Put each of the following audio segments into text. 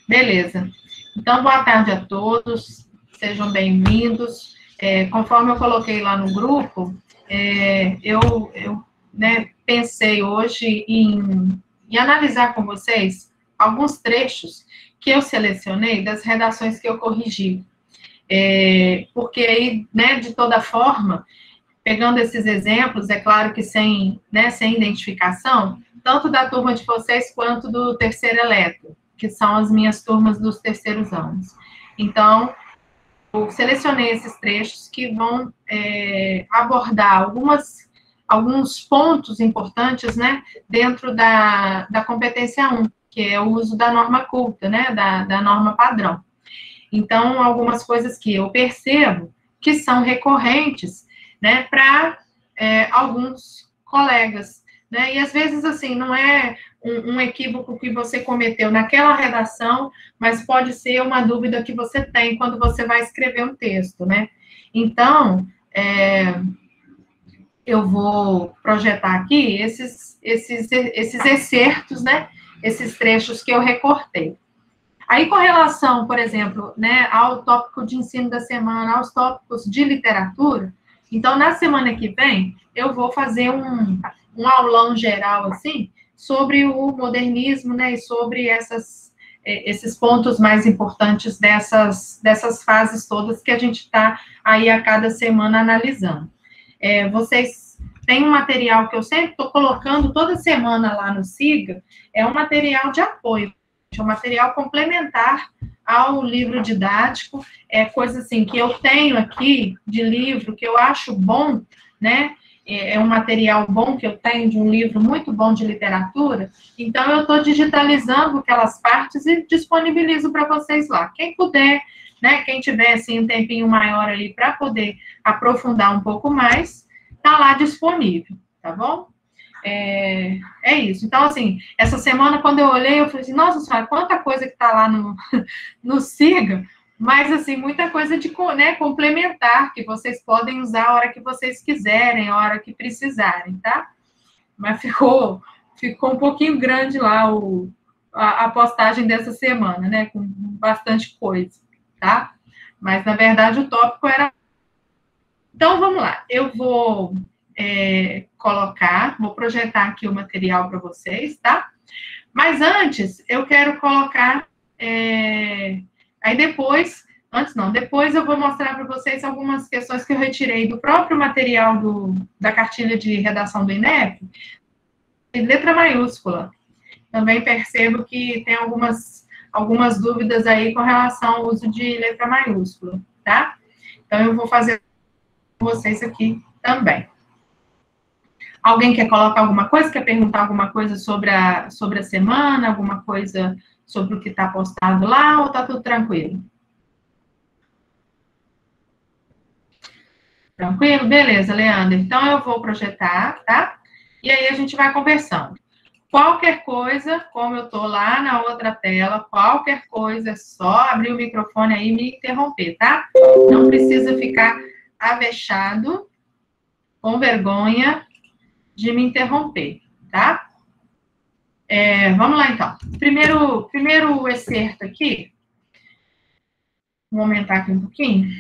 Beleza. Então, boa tarde a todos, sejam bem-vindos. Conforme eu coloquei lá no grupo, eu né, pensei hoje em analisar com vocês alguns trechos que eu selecionei das redações que eu corrigi. Porque aí, né, de toda forma, pegando esses exemplos, é claro que sem identificação, tanto da turma de vocês quanto do terceiro eletro, que são as minhas turmas dos terceiros anos. Então, eu selecionei esses trechos que vão abordar alguns pontos importantes, né, dentro da competência 1, que é o uso da norma culta, né, da norma padrão. Então, algumas coisas que eu percebo que são recorrentes, né, para alguns colegas, né, e às vezes, assim, não é um equívoco que você cometeu naquela redação, mas pode ser uma dúvida que você tem quando você vai escrever um texto, né. Então, eu vou projetar aqui esses excertos, né, esses trechos que eu recortei. Aí, com relação, por exemplo, né, ao tópico de ensino da semana, aos tópicos de literatura, então, na semana que vem, eu vou fazer um aulão geral, assim, sobre o modernismo, né, e sobre esses pontos mais importantes dessas fases todas que a gente está aí a cada semana analisando. Vocês têm um material que eu sempre estou colocando toda semana lá no SIGA, é um material de apoio, é um material complementar ao livro didático, é coisa assim que eu tenho aqui de livro que eu acho bom, né? É um material bom que eu tenho de um livro muito bom de literatura, então eu estou digitalizando aquelas partes e disponibilizo para vocês lá. Quem puder, né? Quem tiver assim um tempinho maior ali para poder aprofundar um pouco mais, tá lá disponível, tá bom? É isso. Então, assim, essa semana, quando eu olhei, eu falei assim, nossa senhora, quanta coisa que está lá no SIGA, mas, assim, muita coisa de, né, complementar, que vocês podem usar a hora que vocês quiserem, a hora que precisarem, tá? Mas ficou um pouquinho grande lá a postagem dessa semana, né, com bastante coisa, tá? Mas, na verdade, o tópico era... Então, vamos lá. Eu vou... vou projetar aqui o material para vocês, tá? Mas antes, eu quero colocar, aí depois eu vou mostrar para vocês algumas questões que eu retirei do próprio material da cartilha de redação do INEP, em letra maiúscula. Também percebo que tem algumas dúvidas aí com relação ao uso de letra maiúscula, tá? Então, eu vou fazer com vocês aqui também. Alguém quer colocar alguma coisa? Quer perguntar alguma coisa sobre a semana? Alguma coisa sobre o que está postado lá? Ou está tudo tranquilo? Tranquilo? Beleza, Leandro. Então, eu vou projetar, tá? E aí, a gente vai conversando. Qualquer coisa, como eu estou lá na outra tela, qualquer coisa, é só abrir o microfone aí e me interromper, tá? Não precisa ficar avexado, com vergonha de me interromper, tá? Vamos lá, então. Primeiro excerto aqui. Vou aumentar aqui um pouquinho.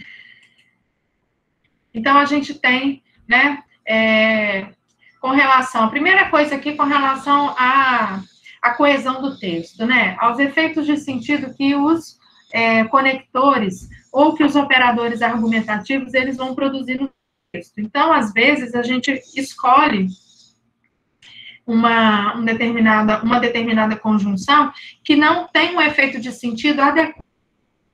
Então, a gente tem, né, com relação... A primeira coisa aqui, com relação à coesão do texto, né? Aos efeitos de sentido que os conectores ou que os operadores argumentativos, eles vão produzir no texto. Então, às vezes, a gente escolhe uma determinada conjunção que não tem um efeito de sentido adequado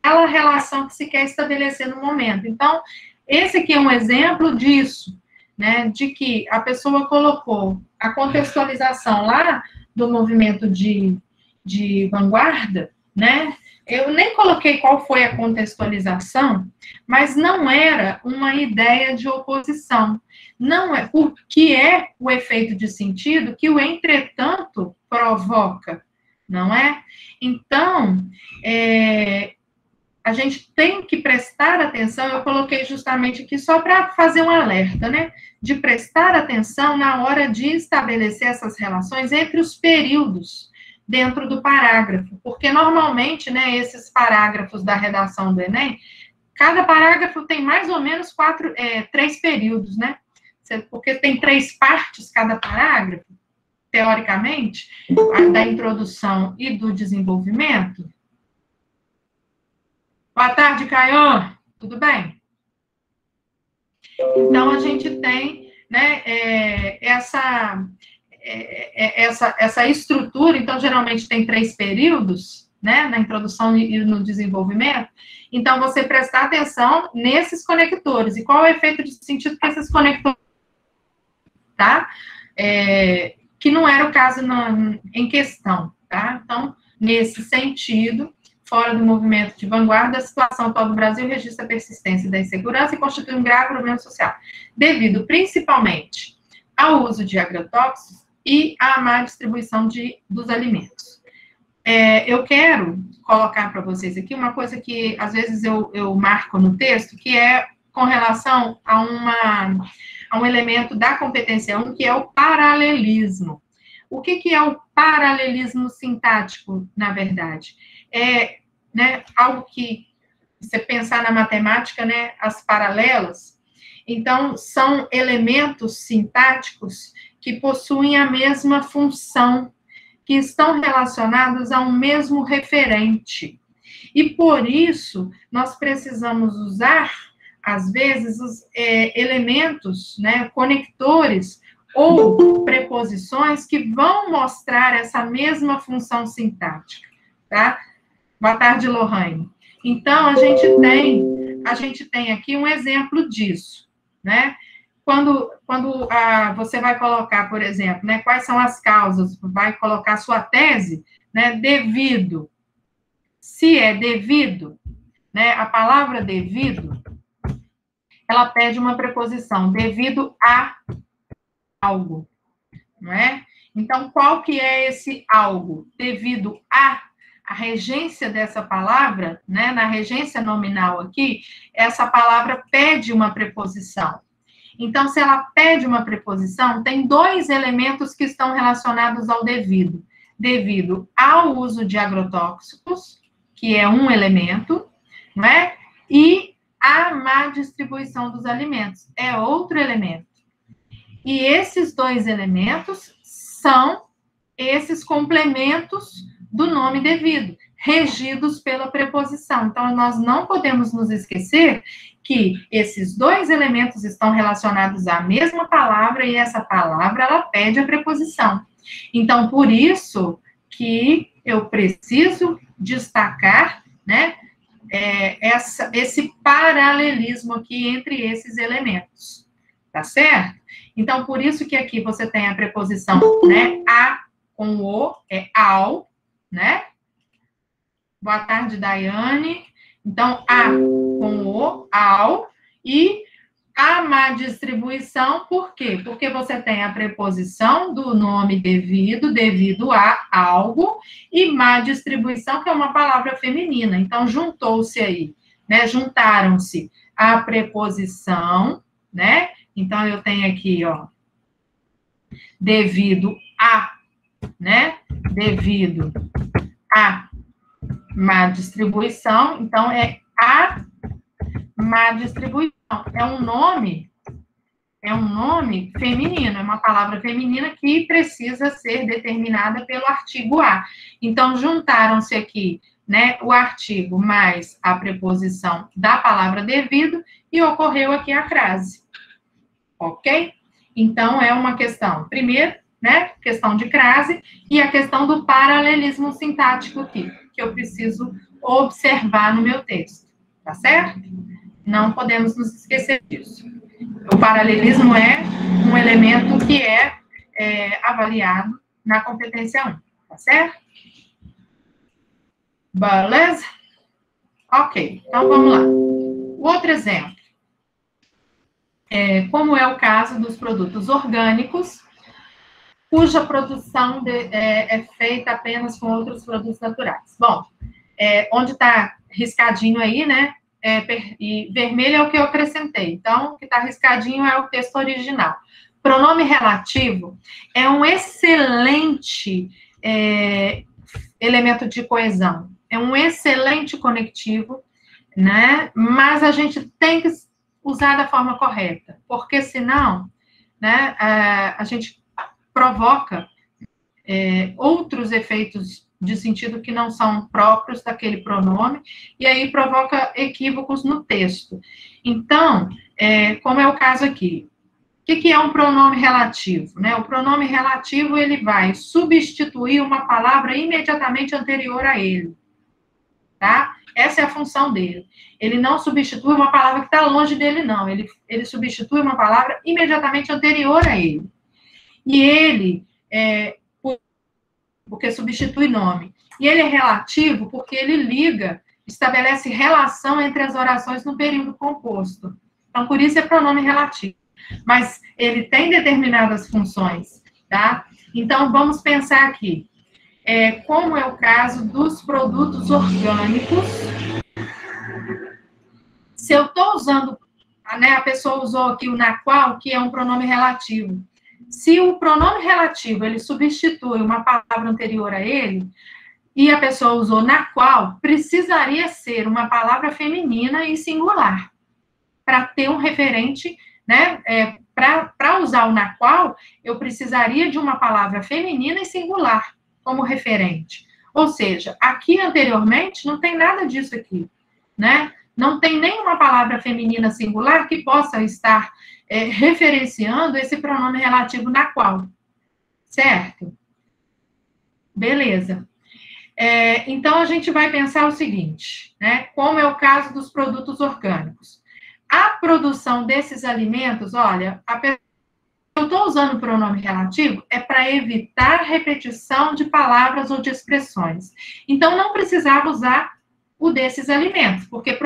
àquela relação que se quer estabelecer no momento. Então, esse aqui é um exemplo disso, né, de que a pessoa colocou a contextualização lá do movimento de vanguarda, né, eu nem coloquei qual foi a contextualização, mas não era uma ideia de oposição. Não é, o que é o efeito de sentido que o entretanto provoca, não é? Então, a gente tem que prestar atenção, eu coloquei justamente aqui só para fazer um alerta, né? De prestar atenção na hora de estabelecer essas relações entre os períodos dentro do parágrafo, porque normalmente, né, esses parágrafos da redação do Enem, cada parágrafo tem mais ou menos 3 períodos, né? Porque tem 3 partes cada parágrafo, teoricamente, da introdução e do desenvolvimento. Boa tarde, Caio. Tudo bem? Então, a gente tem, né, essa estrutura. Então, geralmente tem 3 períodos, né, na introdução e no desenvolvimento. Então, você prestar atenção nesses conectores. E qual é o efeito de sentido que esses conectores, tá? Que não era o caso em questão, tá? Então, nesse sentido, fora do movimento de vanguarda, a situação atual do Brasil registra a persistência da insegurança e constitui um grave problema social, devido principalmente ao uso de agrotóxicos e à má distribuição dos alimentos. Eu quero colocar para vocês aqui uma coisa que, às vezes, eu marco no texto, que é com relação a um elemento da competência 1, que é o paralelismo. O que é o paralelismo sintático, na verdade? Né, algo que, você pensar na matemática, né, as paralelas, então, são elementos sintáticos que possuem a mesma função, que estão relacionados a um mesmo referente. E, por isso, nós precisamos usar, às vezes, os elementos, né, conectores ou preposições que vão mostrar essa mesma função sintática, tá? Boa tarde, Lohane. Então, a gente tem aqui um exemplo disso, né? Quando você vai colocar, por exemplo, né, quais são as causas, vai colocar sua tese, né, devido. Se é devido, né, a palavra devido, ela pede uma preposição, devido a algo, não é? Então, qual que é esse algo? Devido a regência dessa palavra, né, na regência nominal aqui, essa palavra pede uma preposição. Então, se ela pede uma preposição, tem 2 elementos que estão relacionados ao devido. Devido ao uso de agrotóxicos, que é um elemento, não é? E a má distribuição dos alimentos, é outro elemento. E esses 2 elementos são esses complementos do nome devido, regidos pela preposição. Então, nós não podemos nos esquecer que esses 2 elementos estão relacionados à mesma palavra e essa palavra, ela pede a preposição. Então, por isso que eu preciso destacar, né, esse paralelismo aqui entre esses elementos, tá certo? Então, por isso que aqui você tem a preposição, né, a com o, é ao, né? Boa tarde, Daiane. Então, a com o, ao, e a má distribuição, por quê? Porque você tem a preposição do nome devido, devido a algo, e má distribuição, que é uma palavra feminina. Então, juntou-se aí, né? Juntaram-se a preposição, né? Então, eu tenho aqui, ó, devido a, né? Devido a má distribuição, então é a má distribuição. É um nome feminino, é uma palavra feminina que precisa ser determinada pelo artigo a. Então, juntaram-se aqui, né, o artigo mais a preposição da palavra devido e ocorreu aqui a frase. Ok? Então, é uma questão, primeiro, né, questão de crase, e a questão do paralelismo sintático aqui, que eu preciso observar no meu texto, tá certo? Não podemos nos esquecer disso. O paralelismo é um elemento que é avaliado na competência 1, tá certo? Beleza? Ok, então vamos lá. O outro exemplo, como é o caso dos produtos orgânicos, cuja produção é feita apenas com outros produtos naturais. Bom, onde está riscadinho aí, né? E vermelho é o que eu acrescentei. Então, o que está riscadinho é o texto original. Pronome relativo é um excelente elemento de coesão. É um excelente conectivo, né? Mas a gente tem que usar da forma correta, porque senão, né, a gente provoca outros efeitos de sentido que não são próprios daquele pronome, e aí provoca equívocos no texto. Então, como é o caso aqui, o que é um pronome relativo? Né? O pronome relativo, ele vai substituir uma palavra imediatamente anterior a ele, tá? Essa é a função dele. Ele não substitui uma palavra que está longe dele, não. Ele substitui uma palavra imediatamente anterior a ele. E ele, porque substitui nome. E ele é relativo porque ele liga, estabelece relação entre as orações no período composto. Então, por isso é pronome relativo. Mas ele tem determinadas funções, tá? Então, vamos pensar aqui. Como é o caso dos produtos orgânicos. Se eu estou usando, né, a pessoa usou aqui o na qual, que é um pronome relativo. Se o pronome relativo, ele substitui uma palavra anterior a ele, e a pessoa usou na qual, precisaria ser uma palavra feminina e singular, para ter um referente, né, para usar o na qual, eu precisaria de uma palavra feminina e singular como referente. Ou seja, aqui anteriormente não tem nada disso aqui, né? Não tem nenhuma palavra feminina singular que possa estar referenciando esse pronome relativo na qual, certo? Beleza. Então, a gente vai pensar o seguinte, né? Como é o caso dos produtos orgânicos. A produção desses alimentos, olha, eu estou usando o pronome relativo para evitar repetição de palavras ou de expressões. Então, não precisava usar o desses alimentos, porque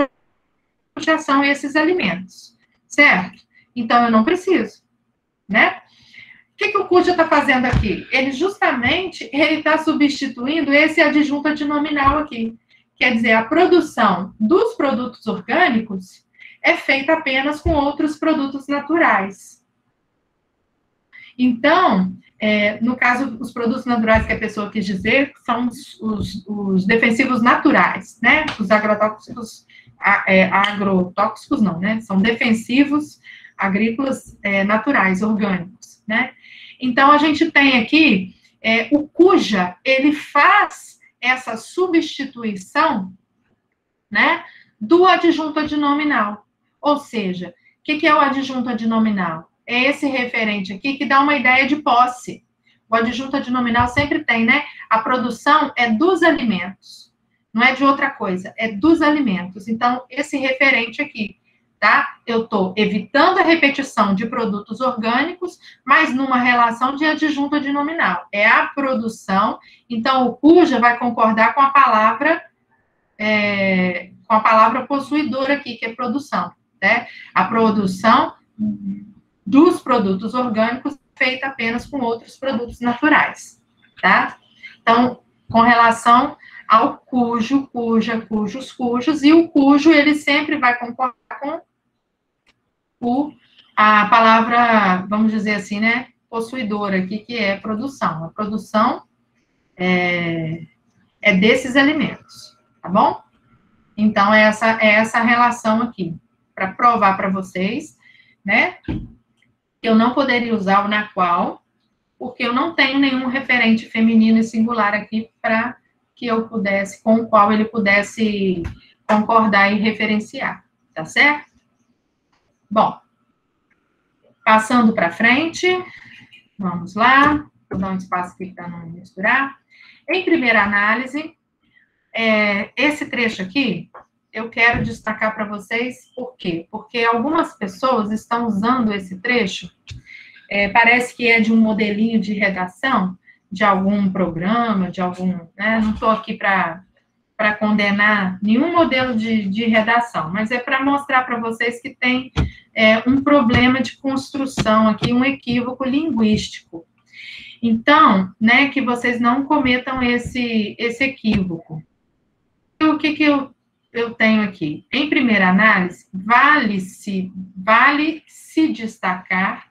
já são esses alimentos, certo? Então, eu não preciso, né? O que o cuja está fazendo aqui? Ele justamente está substituindo esse adjunto adnominal aqui. Quer dizer, a produção dos produtos orgânicos é feita apenas com outros produtos naturais. Então, no caso, os produtos naturais que a pessoa quis dizer são os defensivos naturais, né? Os agrotóxicos, agrotóxicos não, né? São defensivos agrícolas naturais, orgânicos, né? Então, a gente tem aqui o cuja, ele faz essa substituição, né, do adjunto adnominal. Ou seja, o que é o adjunto adnominal? É esse referente aqui que dá uma ideia de posse. O adjunto adnominal sempre tem, né? A produção é dos alimentos, não é de outra coisa, é dos alimentos. Então, esse referente aqui, tá? Eu estou evitando a repetição de produtos orgânicos, mas numa relação de adjunto adnominal. É a produção, então o cuja vai concordar com a palavra possuidora aqui, que é produção, né? A produção dos produtos orgânicos feita apenas com outros produtos naturais, tá? Então, com relação ao cujo, cuja, cujos, cujos, e o cujo, ele sempre vai concordar com a palavra, vamos dizer assim, né, possuidora aqui, que é produção. A produção é desses alimentos, tá bom? Então, essa relação aqui, para provar para vocês, né, eu não poderia usar o na qual, porque eu não tenho nenhum referente feminino e singular aqui para que eu pudesse, com o qual ele pudesse concordar e referenciar, tá certo? Bom, passando para frente, vamos lá, vou dar um espaço aqui para não misturar. Em primeira análise, esse trecho aqui, eu quero destacar para vocês por quê? Porque algumas pessoas estão usando esse trecho, parece que é de um modelinho de redação, de algum programa, de algum, né? Não estou aqui para condenar nenhum modelo de redação, mas é para mostrar para vocês que tem um problema de construção aqui, um equívoco linguístico. Então, né, que vocês não cometam esse equívoco. O que eu tenho aqui? Em primeira análise, vale-se destacar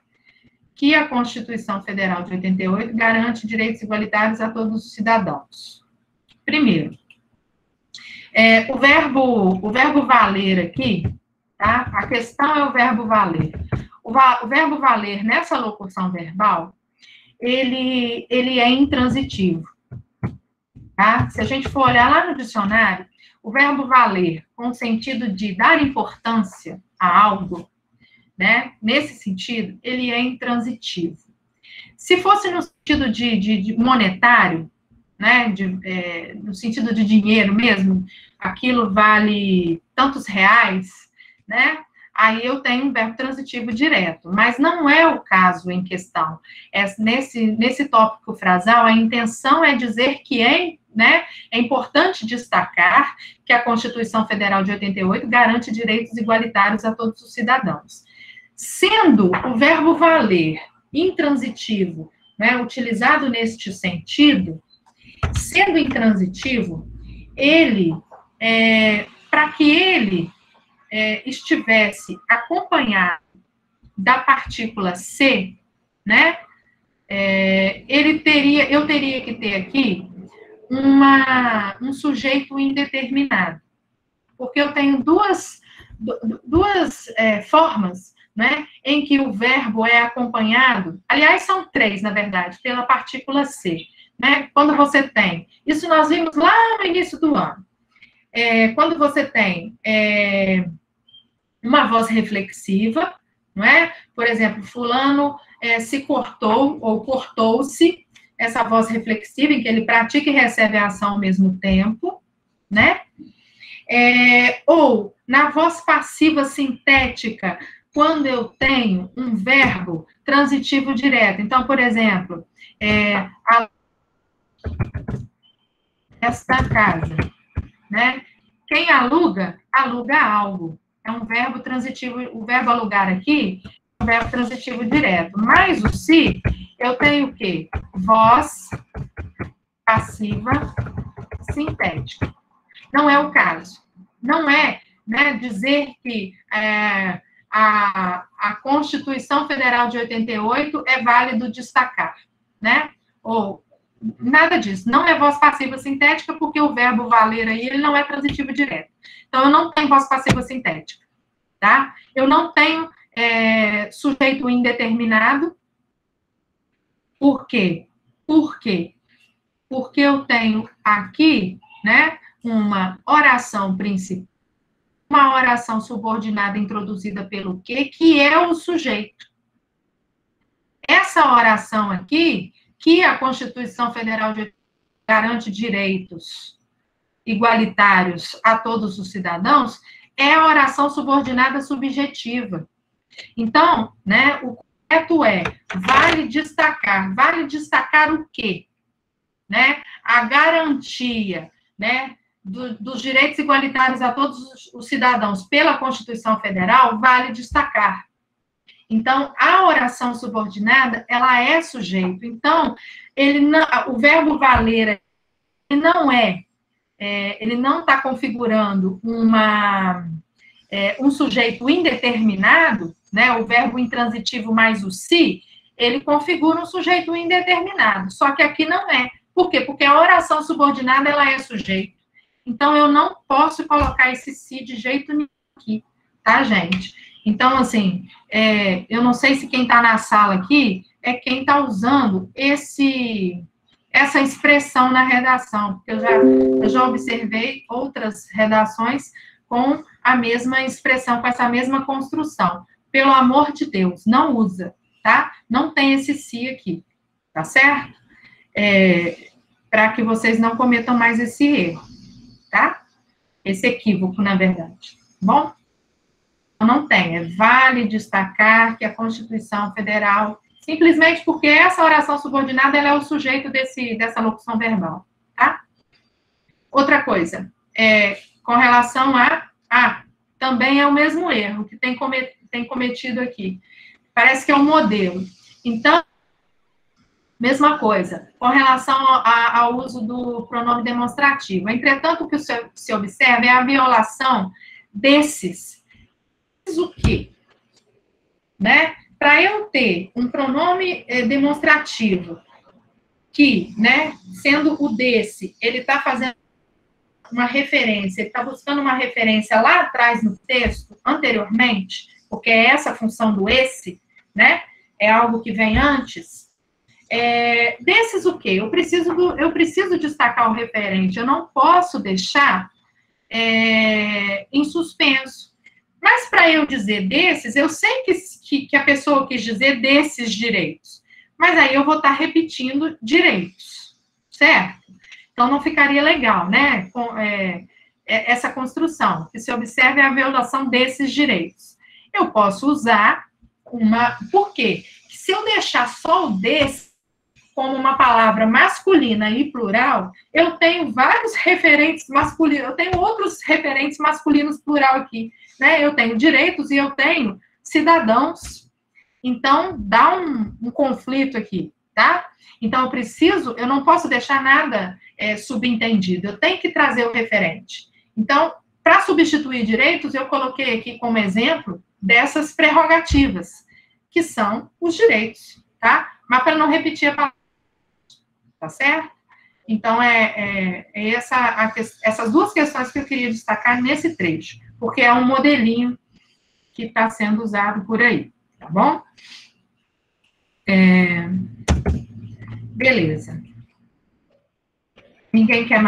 que a Constituição Federal de 88 garante direitos igualitários a todos os cidadãos. Primeiro, o verbo valer aqui, tá? A questão é o verbo valer. O verbo valer, nessa locução verbal, ele é intransitivo, tá? Se a gente for olhar lá no dicionário, o verbo valer, com o sentido de dar importância a algo, né? Nesse sentido, ele é intransitivo. Se fosse no sentido de monetário, né? No sentido de dinheiro mesmo, aquilo vale tantos reais, né? Aí eu tenho um verbo transitivo direto, mas não é o caso em questão. Nesse tópico frasal, a intenção é dizer que é importante destacar que a Constituição Federal de 88 garante direitos igualitários a todos os cidadãos. Sendo o verbo valer intransitivo, né, utilizado neste sentido, sendo intransitivo, para que ele estivesse acompanhado da partícula ser, né, eu teria que ter aqui um sujeito indeterminado, porque eu tenho duas formas, né, em que o verbo é acompanhado, aliás, são três, na verdade, pela partícula ser, né, quando você tem, isso nós vimos lá no início do ano, quando você tem uma voz reflexiva, não é? Por exemplo, fulano se cortou ou cortou-se, essa voz reflexiva em que ele pratica e recebe a ação ao mesmo tempo, né? Ou na voz passiva sintética, quando eu tenho um verbo transitivo direto. Então, por exemplo, esta casa, né? Quem aluga, aluga algo. É um verbo transitivo, o verbo alugar aqui é um verbo transitivo direto. Mas o se, eu tenho o quê? Voz passiva sintética. Não é o caso. Não é, né, dizer que a Constituição Federal de 88 é válido destacar, né? Ou nada disso. Não é voz passiva sintética, porque o verbo valer aí, ele não é transitivo direto. Então, eu não tenho voz passiva sintética, tá? Eu não tenho sujeito indeterminado. Por quê? Por quê? Porque eu tenho aqui, né, uma oração principal, uma oração subordinada introduzida pelo quê, que é o sujeito. Essa oração aqui, que a Constituição Federal garante direitos igualitários a todos os cidadãos, é a oração subordinada subjetiva. Então, né, o correto vale destacar o quê? Né? A garantia, né, dos direitos igualitários a todos os cidadãos pela Constituição Federal vale destacar. Então, a oração subordinada, ela é sujeito. Então, o verbo valer ele não está configurando um sujeito indeterminado, né? O verbo intransitivo mais o se, ele configura um sujeito indeterminado. Só que aqui não é. Por quê? Porque a oração subordinada, ela é sujeito. Então, eu não posso colocar esse se de jeito nenhum aqui, tá, gente? Então, assim, eu não sei se quem está na sala aqui é quem está usando essa expressão na redação, porque eu já observei outras redações com a mesma expressão, com essa mesma construção. Pelo amor de Deus, não usa, tá? Não tem esse se aqui, tá certo? Para que vocês não cometam mais esse erro, tá? Esse equívoco, na verdade. Bom? Não tem. Vale destacar que a Constituição Federal, simplesmente porque essa oração subordinada, ela é o sujeito dessa locução verbal, tá? Outra coisa, com relação também é o mesmo erro que tem cometido aqui. Parece que é um modelo. Então, mesma coisa, com relação ao uso do pronome demonstrativo. Entretanto, o que se observa é a violação desses. O quê? Né? Para eu ter um pronome demonstrativo que, né, sendo o desse, ele está fazendo uma referência, ele está buscando uma referência lá atrás no texto, anteriormente, porque é essa a função do esse, né, é algo que vem antes. Desses o quê? Eu preciso destacar o referente, eu não posso deixar em suspenso. Mas para eu dizer desses, eu sei que a pessoa quis dizer desses direitos. Mas aí eu vou estar repetindo direitos, certo? Então não ficaria legal, né? Essa construção, que se observe a violação desses direitos. Eu posso usar Por quê? Se eu deixar só o desse como uma palavra masculina e plural, eu tenho vários referentes masculinos, eu tenho outros referentes masculinos plural aqui, né? Eu tenho direitos e eu tenho cidadãos. Então, dá um conflito aqui, tá? Então, eu não posso deixar nada subentendido, eu tenho que trazer o referente. Então, para substituir direitos, eu coloquei aqui como exemplo dessas prerrogativas, que são os direitos, tá? Mas para não repetir a palavra, tá certo? Então, essas duas questões que eu queria destacar nesse trecho, porque é um modelinho que está sendo usado por aí, tá bom? Beleza. Ninguém quer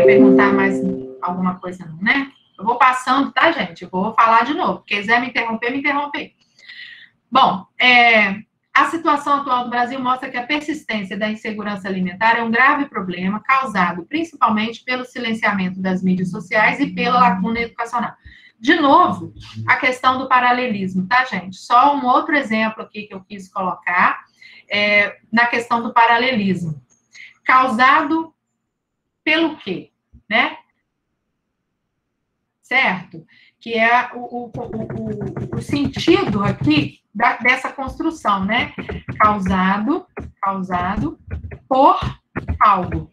perguntar mais alguma coisa, não, né? Eu vou passando, tá, gente? Eu vou falar de novo. Quem quiser me interromper. Bom, a situação atual do Brasil mostra que a persistência da insegurança alimentar é um grave problema causado principalmente pelo silenciamento das mídias sociais e pela lacuna educacional. De novo, a questão do paralelismo, tá, gente? Só um outro exemplo aqui que eu quis colocar na questão do paralelismo. Causado pelo quê, né? Certo? Que é o sentido aqui dessa construção, né? Causado por algo,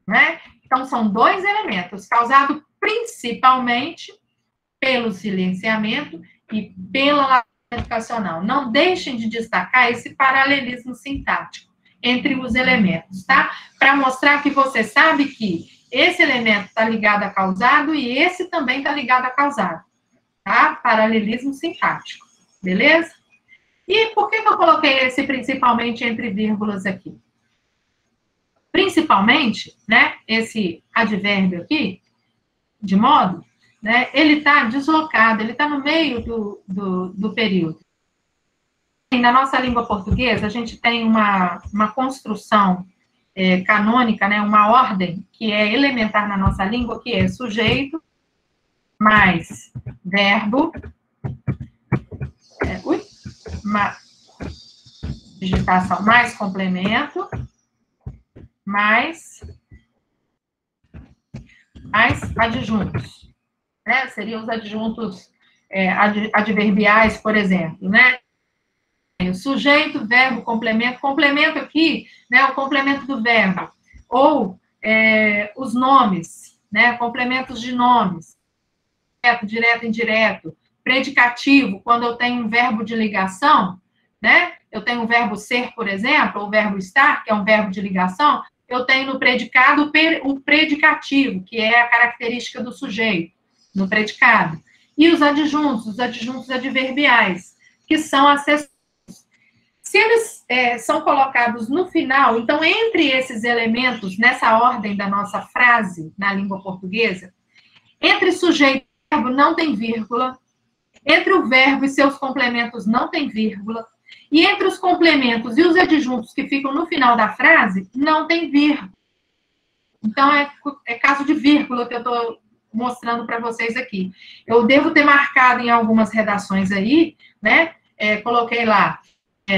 né? Então, são dois elementos. Causado principalmente pelo silenciamento e pela lacuna educacional. Não deixem de destacar esse paralelismo sintático entre os elementos, tá? Para mostrar que você sabe que esse elemento está ligado a causado e esse também está ligado a causado, tá? Paralelismo sintático, beleza? E por que eu coloquei esse principalmente entre vírgulas aqui? Principalmente, né, esse advérbio aqui, de modo, né, ele está deslocado, ele está no meio do período. Na nossa língua portuguesa, a gente tem uma construção canônica, né, uma ordem que é elementar na nossa língua, que é sujeito mais verbo, digitação mais complemento, mais adjuntos, né? Seriam os adjuntos adverbiais, por exemplo, né? Sujeito, verbo, complemento. Complemento aqui, né? O complemento do verbo. Ou os nomes, né? Complementos de nomes. Direto, indireto. Predicativo, quando eu tenho um verbo de ligação, né? Eu tenho o verbo ser, por exemplo, ou o verbo estar, que é um verbo de ligação. Eu tenho no predicado o predicativo, que é a característica do sujeito, no predicado. E os adjuntos adverbiais, que são acessórios. Se eles são colocados no final, então, entre esses elementos, nessa ordem da nossa frase, na língua portuguesa, entre sujeito e verbo não tem vírgula, entre o verbo e seus complementos não tem vírgula, e entre os complementos e os adjuntos que ficam no final da frase, não tem vírgula. Então, é caso de vírgula que eu estou mostrando para vocês aqui. Eu devo ter marcado em algumas redações aí, né? Coloquei lá,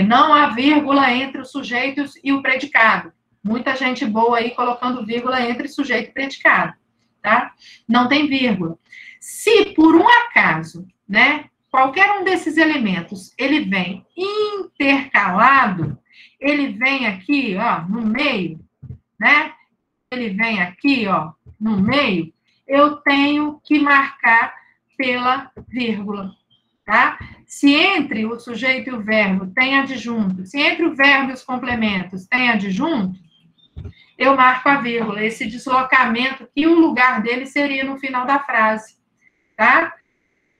não há vírgula entre os sujeitos e o predicado. Muita gente boa aí colocando vírgula entre sujeito e predicado, tá? Não tem vírgula. Se, por um acaso, né, qualquer um desses elementos, ele vem intercalado, ele vem aqui, ó, no meio, né? Ele vem aqui, ó, no meio, eu tenho que marcar pela vírgula, tá? Se entre o sujeito e o verbo tem adjunto, se entre o verbo e os complementos tem adjunto, eu marco a vírgula, esse deslocamento, que o lugar dele seria no final da frase, tá?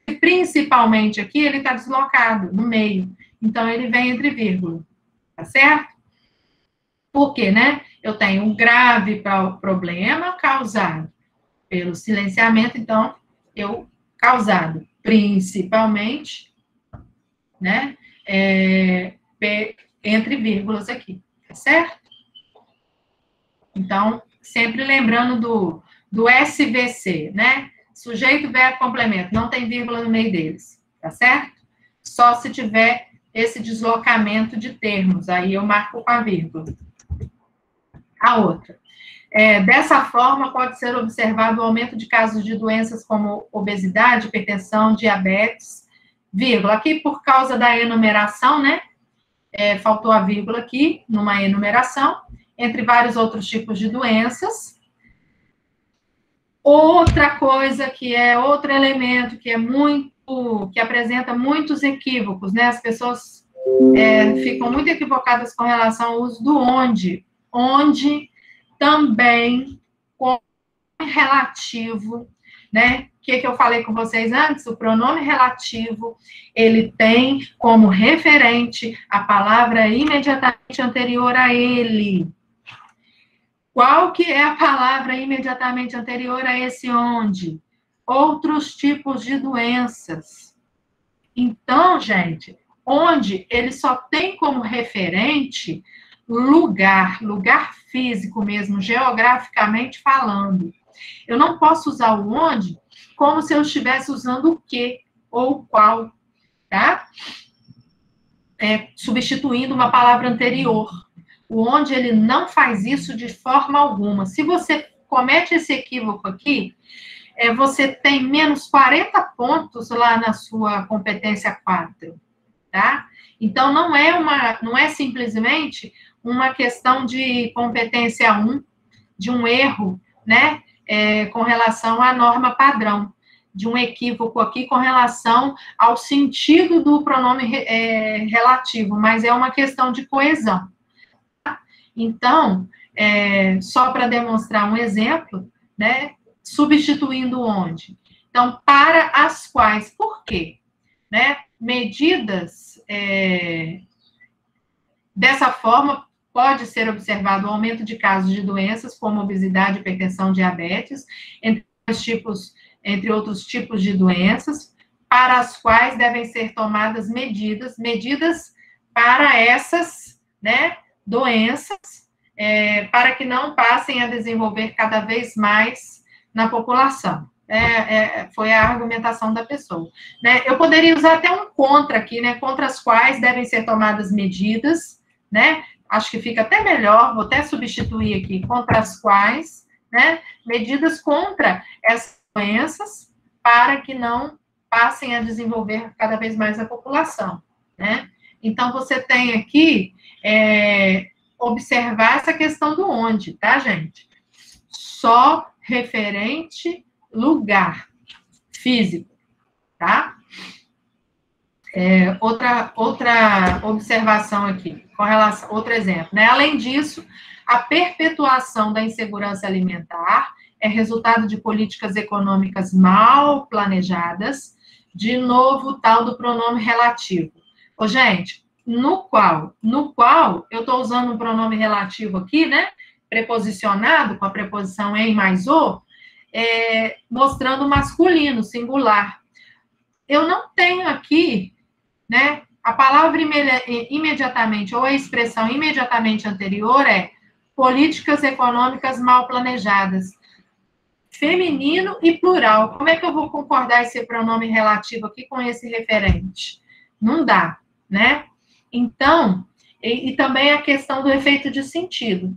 E principalmente aqui, ele está deslocado no meio, então ele vem entre vírgula, tá certo? Por quê, né? Eu tenho um grave problema causado pelo silenciamento, então, causado principalmente, né, entre vírgulas aqui, tá certo? Então, sempre lembrando do SVC, né? Sujeito, verbo, complemento, não tem vírgula no meio deles, tá certo? Só se tiver esse deslocamento de termos, aí eu marco com a vírgula. A outra. Dessa forma, pode ser observado o aumento de casos de doenças como obesidade, hipertensão, diabetes, vírgula. Aqui, por causa da enumeração, né? Faltou a vírgula aqui, numa enumeração, entre vários outros tipos de doenças. Outra coisa outro elemento que apresenta muitos equívocos, né? As pessoas ficam muito equivocadas com relação ao uso do onde. Onde também com relativo, né? O que eu falei com vocês antes? O pronome relativo, ele tem como referente a palavra imediatamente anterior a ele. Qual que é a palavra imediatamente anterior a esse onde? Outros tipos de doenças. Então, gente, onde ele só tem como referente lugar físico mesmo, geograficamente falando. Eu não posso usar o onde como se eu estivesse usando o que ou o qual, tá? Substituindo uma palavra anterior. O onde ele não faz isso de forma alguma. Se você comete esse equívoco aqui, você tem menos 40 pontos lá na sua competência 4, tá? Então, não é simplesmente uma questão de competência 1, de um erro, né, com relação à norma padrão, de um equívoco aqui com relação ao sentido do pronome relativo, mas é uma questão de coesão. Então, só para demonstrar um exemplo, né, substituindo onde? Então, para as quais, por quê? Né, medidas dessa forma, pode ser observado o aumento de casos de doenças como obesidade, hipertensão, diabetes, entre outros tipos de doenças, para as quais devem ser tomadas medidas para essas, né, doenças, para que não passem a desenvolver cada vez mais na população. Foi a argumentação da pessoa. Né? Eu poderia usar até um contra aqui, né, contra as quais devem ser tomadas medidas, né, acho que fica até melhor, vou até substituir aqui, contra as quais, né, medidas contra essas doenças, para que não passem a desenvolver cada vez mais a população, né. Então, você tem aqui, observar essa questão do onde, tá, gente? Só referente lugar físico, tá? Outra observação aqui, com relação, outro exemplo, né? Além disso, a perpetuação da insegurança alimentar é resultado de políticas econômicas mal planejadas, de novo, o tal do pronome relativo. Ô, gente, no qual eu estou usando um pronome relativo aqui, né? Preposicionado com a preposição em mais o, mostrando masculino, singular. Eu não tenho aqui, né, a palavra imediatamente, ou a expressão imediatamente anterior políticas econômicas mal planejadas. Feminino e plural. Como é que eu vou concordar esse pronome relativo aqui com esse referente? Não dá, né? Então, e também a questão do efeito de sentido,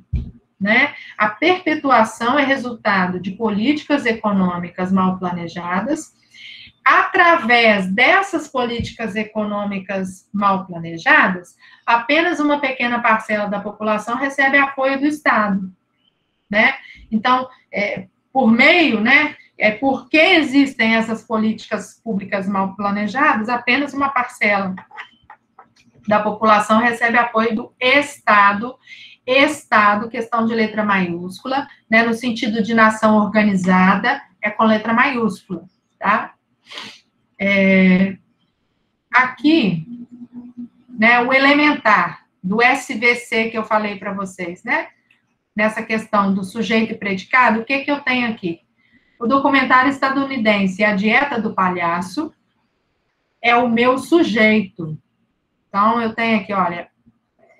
né? A perpetuação é resultado de políticas econômicas mal planejadas. Através dessas políticas econômicas mal planejadas, apenas uma pequena parcela da população recebe apoio do Estado, né? Então, por meio, né, Porque existem essas políticas públicas mal planejadas, apenas uma parcela da população recebe apoio do Estado, questão de letra maiúscula, né, no sentido de nação organizada, é com letra maiúscula, tá? Aqui, né, o elementar do SVC que eu falei para vocês, né, nessa questão do sujeito e predicado, o que eu tenho aqui? O documentário estadunidense A Dieta do Palhaço é o meu sujeito. Então, eu tenho aqui, olha,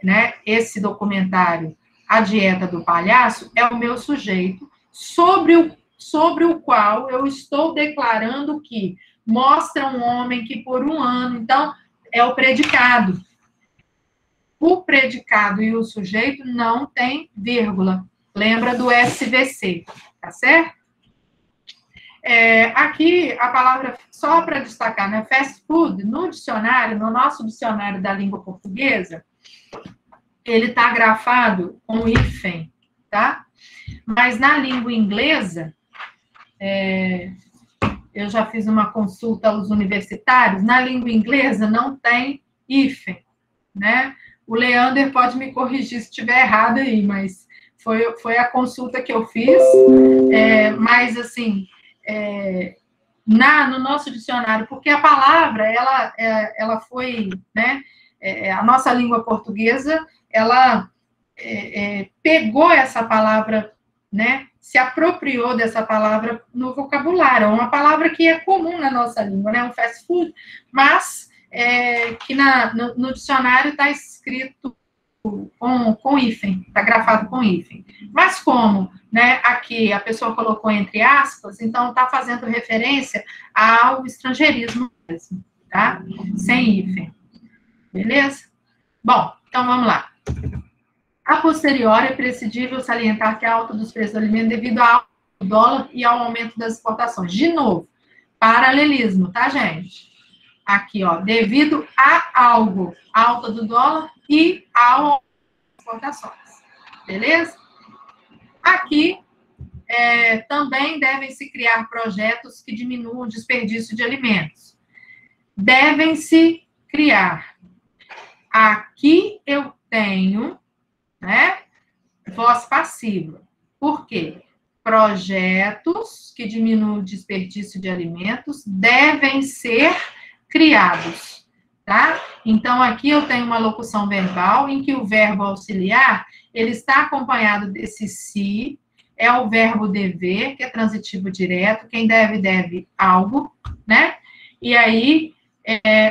né, esse documentário, A Dieta do Palhaço, é o meu sujeito, sobre o qual eu estou declarando que mostra um homem que por um ano, então, é o predicado. O predicado e o sujeito não tem vírgula. Lembra do SVC, tá certo? Aqui, a palavra, só para destacar, né, fast food, no dicionário, no nosso dicionário da língua portuguesa, ele está grafado com hífen, tá? Mas na língua inglesa, eu já fiz uma consulta aos universitários, na língua inglesa não tem hífen, né? O Leander pode me corrigir se estiver errado aí, mas foi a consulta que eu fiz, mas assim, no nosso dicionário, porque a palavra, ela foi, né, a nossa língua portuguesa, ela pegou essa palavra, né, se apropriou dessa palavra no vocabulário, é uma palavra que é comum na nossa língua, né, um fast food, mas que no dicionário está escrito com hífen, está grafado com hífen. Mas como, né, aqui a pessoa colocou entre aspas, então está fazendo referência ao estrangeirismo mesmo, tá? Sem hífen. Beleza? Bom, então vamos lá. A posteriori, é prescindível salientar que a alta dos preços do alimento devido ao alta do dólar e ao aumento das exportações. De novo, paralelismo, tá, gente? Aqui, ó, devido a algo, alta do dólar e ao exportações. Beleza? Aqui, também devem-se criar projetos que diminuam o desperdício de alimentos. Devem-se criar. Aqui eu tenho, né, voz passiva. Por quê? Projetos que diminuam o desperdício de alimentos devem ser criados, tá? Então, aqui eu tenho uma locução verbal em que o verbo auxiliar, ele está acompanhado desse se, é o verbo dever, que é transitivo direto, quem deve algo, né? E aí,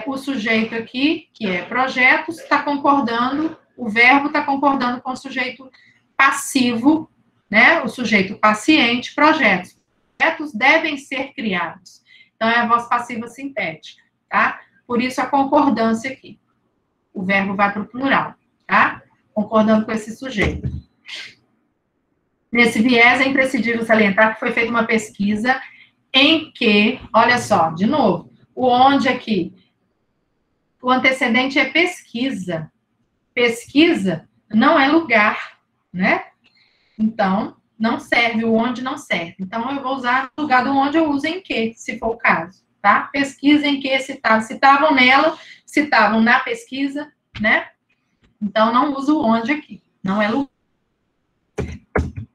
o sujeito aqui, que é projetos, está concordando, o verbo está concordando com o sujeito passivo, né? O sujeito paciente, projetos. Projetos devem ser criados. Então, é a voz passiva sintética. Tá? Por isso a concordância aqui. O verbo vai para o plural, tá? Concordando com esse sujeito. Nesse viés, é imprescindível salientar que foi feita uma pesquisa em que, olha só, de novo, o onde aqui, o antecedente é pesquisa. Pesquisa não é lugar, né? Então, não serve, o onde não serve. Então, eu vou usar o lugar do onde eu uso em que, se for o caso. Tá? Pesquisa em que citavam nela, citavam na pesquisa, né? Então, não uso onde aqui, não é lugar.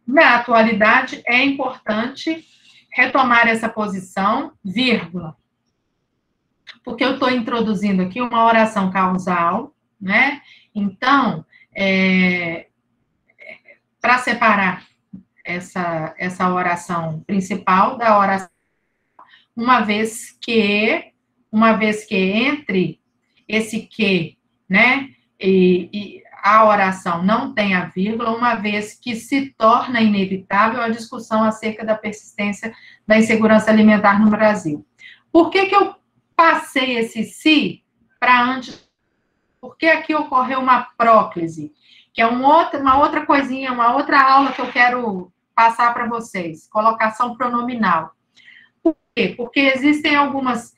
Na atualidade, é importante retomar essa posição, vírgula, porque eu estou introduzindo aqui uma oração causal, né? Então, para separar essa oração principal da oração, uma vez que entre esse que, né, e a oração não tem a vírgula, uma vez que se torna inevitável a discussão acerca da persistência da insegurança alimentar no Brasil. Por que eu passei esse se para antes? Porque aqui ocorreu uma próclise, que é uma outra coisinha, uma outra aula que eu quero passar para vocês, colocação pronominal. Por quê? Porque existem algumas...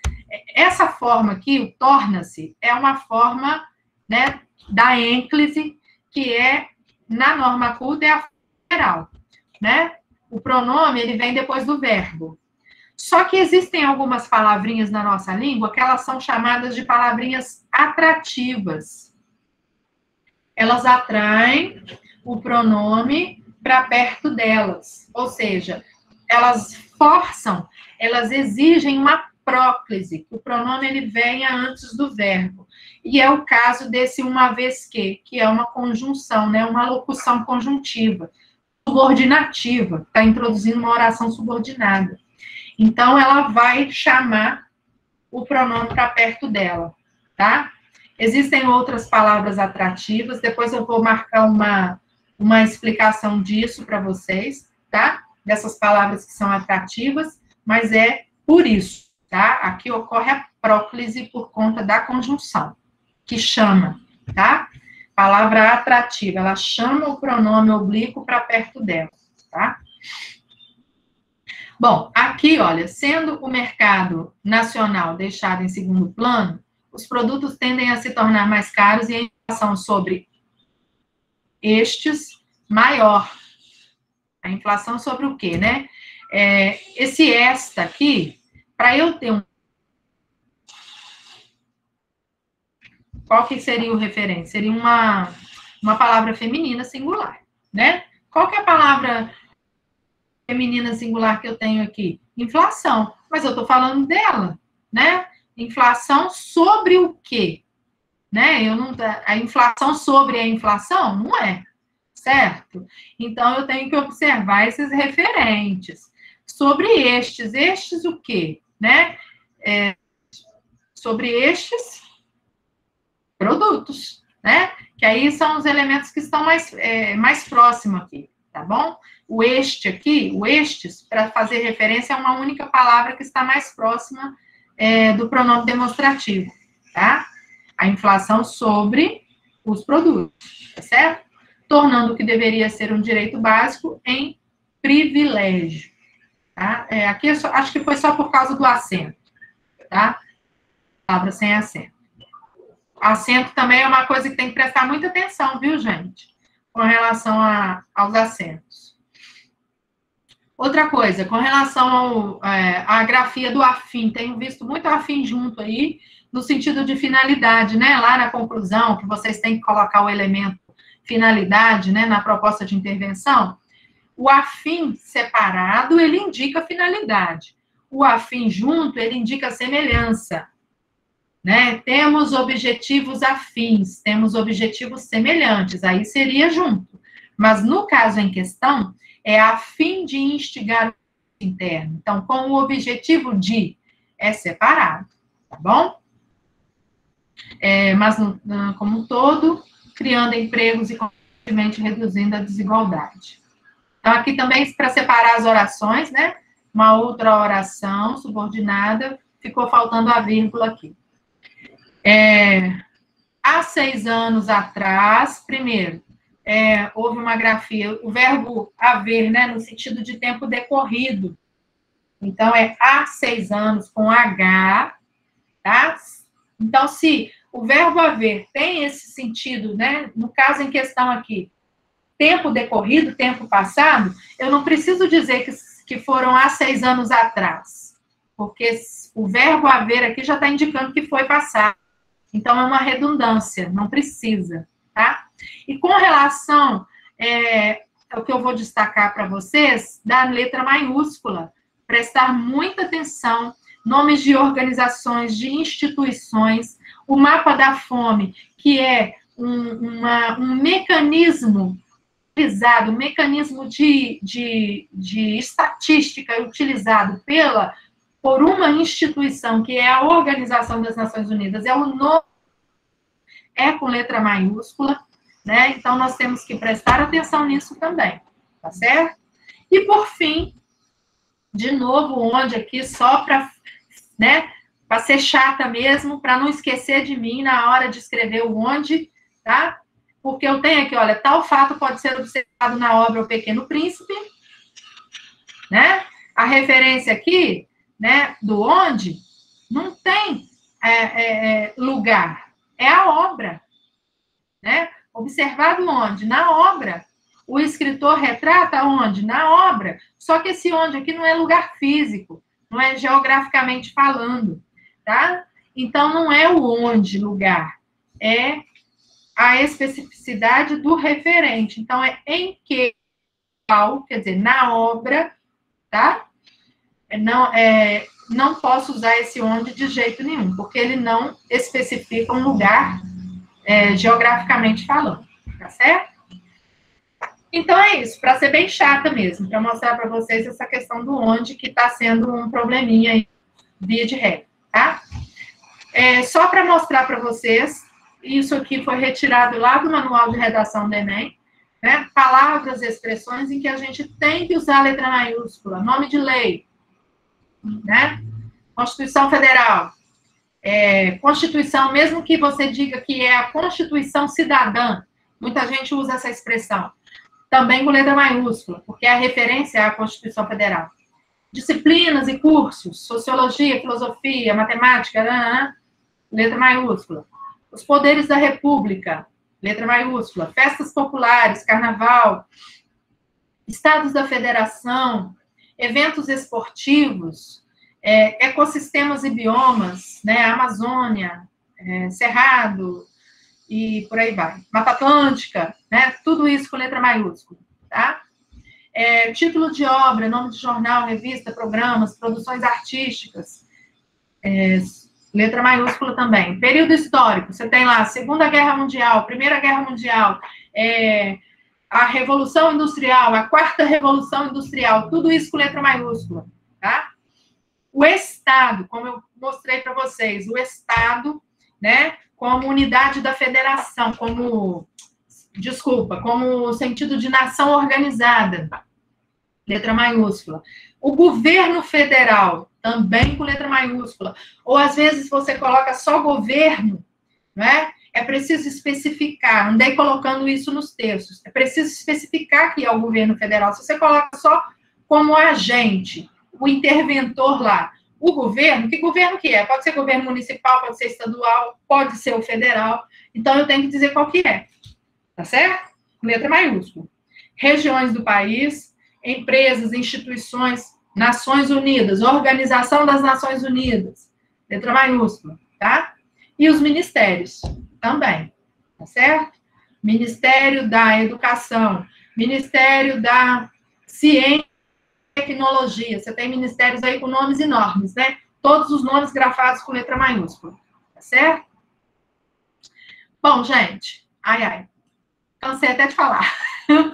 Essa forma aqui, o torna-se, é uma forma, né, da ênclise, que na norma culta, é a geral, né? O pronome, ele vem depois do verbo. Só que existem algumas palavrinhas na nossa língua que elas são chamadas de palavrinhas atrativas. Elas atraem o pronome para perto delas. Ou seja, elas forçam, elas exigem uma próclise, que o pronome ele venha antes do verbo. E é o caso desse uma vez que é uma conjunção, né? Uma locução conjuntiva, subordinativa, está introduzindo uma oração subordinada. Então, ela vai chamar o pronome para perto dela, tá? Existem outras palavras atrativas, depois eu vou marcar uma explicação disso para vocês, tá? Dessas palavras que são atrativas, mas é por isso, tá? Aqui ocorre a próclise por conta da conjunção, que chama, tá? Palavra atrativa, ela chama o pronome oblíquo para perto dela, tá? Bom, aqui, olha, sendo o mercado nacional deixado em segundo plano, os produtos tendem a se tornar mais caros e a inflação sobre estes maior. A inflação sobre o quê, né? Esse esta aqui, para eu ter um... Qual que seria o referente? Seria uma palavra feminina singular, né? Qual que é a palavra feminina singular que eu tenho aqui? Inflação. Mas eu estou falando dela, né? Inflação sobre o quê? Né? A inflação sobre a inflação? Não é, certo? Então, eu tenho que observar esses referentes. Sobre estes o quê? Né? Sobre estes produtos, né? Que aí são os elementos que estão mais próximos aqui, tá bom? O este aqui, o estes, para fazer referência a uma única palavra que está mais próxima do pronome demonstrativo, tá? A inflação sobre os produtos, tá certo? Tornando o que deveria ser um direito básico em privilégio, tá? Aqui acho que foi só por causa do acento, tá? Palavra sem acento. Acento também é uma coisa que tem que prestar muita atenção, viu, gente? Com relação aos acentos. Outra coisa, com relação à grafia do afim, tenho visto muito afim junto aí, no sentido de finalidade, né? Lá na conclusão, que vocês têm que colocar o elemento finalidade, né? Na proposta de intervenção. O afim separado, ele indica finalidade. O afim junto, ele indica semelhança. Né? Temos objetivos afins, temos objetivos semelhantes, aí seria junto. Mas no caso em questão, é a fim de instigar o interno. Então, com o objetivo de, é separado, tá bom? Mas, como um todo, criando empregos e, consequentemente, reduzindo a desigualdade. Então, aqui também, para separar as orações, né? Uma outra oração subordinada, ficou faltando a vírgula aqui. Há 6 anos atrás, primeiro, houve uma grafia, o verbo haver, né, no sentido de tempo decorrido. Então, há 6 anos com H, tá? Então, se o verbo haver tem esse sentido, né, no caso em questão aqui, tempo decorrido, tempo passado, eu não preciso dizer que foram há 6 anos atrás, porque o verbo haver aqui já está indicando que foi passado. Então, é uma redundância, não precisa, tá? E com relação ao que eu vou destacar para vocês, da letra maiúscula, prestar muita atenção, nomes de organizações, de instituições, o mapa da fome, que é um mecanismo utilizado, um mecanismo de estatística utilizado por uma instituição, que é a Organização das Nações Unidas, com letra maiúscula, né? Então, nós temos que prestar atenção nisso também, tá certo? E, por fim, de novo, onde aqui, só para, né, para ser chata mesmo, para não esquecer de mim na hora de escrever o onde, tá? Porque eu tenho aqui, olha, tal fato pode ser observado na obra O Pequeno Príncipe, né? A referência aqui, né, do onde, não tem lugar, é a obra, né? Observado onde? Na obra. O escritor retrata onde? Na obra. Só que esse onde aqui não é lugar físico, não é geograficamente falando, tá? Então, não é o onde, lugar, é a especificidade do referente. Então, é em que, quer dizer, na obra, tá? Não posso usar esse onde de jeito nenhum, porque ele não especifica um lugar geograficamente falando, tá certo? Então é isso, para ser bem chata mesmo, para mostrar para vocês essa questão do onde que está sendo um probleminha aí, via de regra, tá? Só para mostrar para vocês, isso aqui foi retirado lá do manual de redação do Enem, né? Palavras, expressões em que a gente tem que usar a letra maiúscula, nome de lei, né? Constituição Federal, Constituição, mesmo que você diga que é a Constituição Cidadã, muita gente usa essa expressão, também com letra maiúscula, porque a referência é a Constituição Federal. Disciplinas e cursos, sociologia, filosofia, matemática, letra maiúscula. Os poderes da República, letra maiúscula. Festas populares, carnaval, estados da federação, eventos esportivos, ecossistemas e biomas, né, Amazônia, Cerrado, e por aí vai. Mata Atlântica, né, tudo isso com letra maiúscula, tá? Título de obra, nome de jornal, revista, programas, produções artísticas, letra maiúscula também. Período histórico, você tem lá Segunda Guerra Mundial, Primeira Guerra Mundial, a Revolução Industrial, a Quarta Revolução Industrial, tudo isso com letra maiúscula, tá? O Estado, como eu mostrei para vocês, o Estado, né, como unidade da federação, como sentido de nação organizada, letra maiúscula. O governo federal, também com letra maiúscula. Ou, às vezes, você coloca só governo, né? É preciso especificar, andei colocando isso nos textos, é preciso especificar que é o governo federal. Se você coloca só como agente, o interventor lá, o governo, que governo que é? Pode ser governo municipal, pode ser estadual, pode ser o federal. Então, eu tenho que dizer qual que é. Tá certo? Letra maiúscula. Regiões do país, empresas, instituições, Nações Unidas, Organização das Nações Unidas, letra maiúscula, tá? E os ministérios também, tá certo? Ministério da Educação, Ministério da Ciência e Tecnologia, você tem ministérios aí com nomes enormes, né? Todos os nomes grafados com letra maiúscula, tá certo? Bom, gente, cansei até de falar,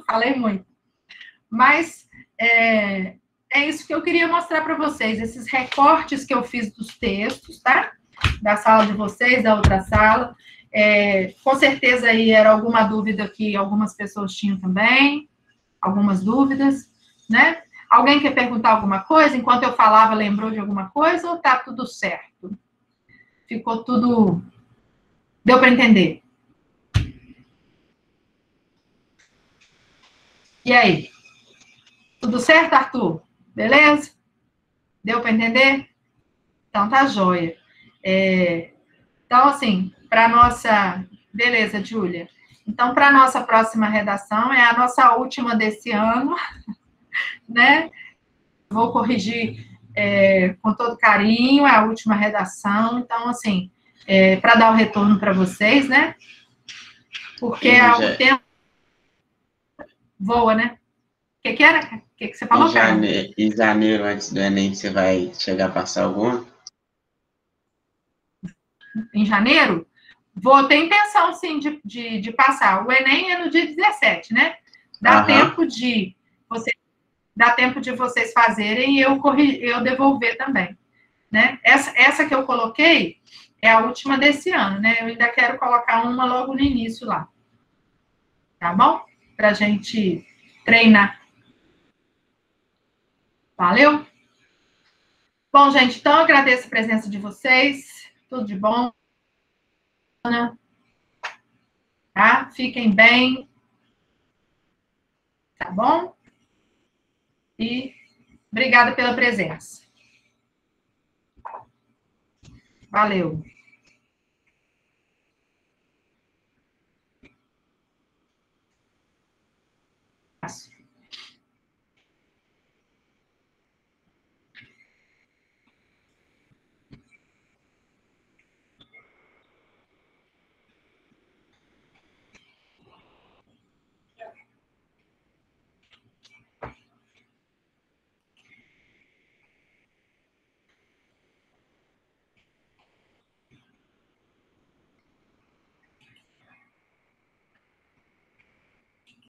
falei muito. Mas é isso que eu queria mostrar para vocês, esses recortes que eu fiz dos textos, tá? Da sala de vocês, da outra sala. Com certeza aí era alguma dúvida que algumas pessoas tinham também, algumas dúvidas, né? Alguém quer perguntar alguma coisa? Enquanto eu falava, lembrou de alguma coisa ou tá tudo certo? Ficou tudo... Deu para entender? E aí? Tudo certo, Arthur? Beleza? Deu para entender? Então, tá joia. Então, assim, para nossa... Beleza, Júlia. Então, para a nossa próxima redação, é a nossa última desse ano, né? Vou corrigir com todo carinho, é a última redação. Então, assim, para dar o retorno para vocês, né? Porque o tempo voa, né? O que era? O que você falou, cara? Em janeiro, antes do Enem, você vai chegar a passar alguma? Em janeiro? Vou ter intenção, sim, de passar. O Enem é no dia 17, né? Dá tempo de vocês fazerem e eu devolver também, né? Essa que eu coloquei é a última desse ano, né? Eu ainda quero colocar uma logo no início lá. Tá bom? Pra gente treinar. Valeu? Bom, gente, então eu agradeço a presença de vocês. Tudo de bom. Tá? Fiquem bem. Tá bom? E obrigada pela presença. Valeu.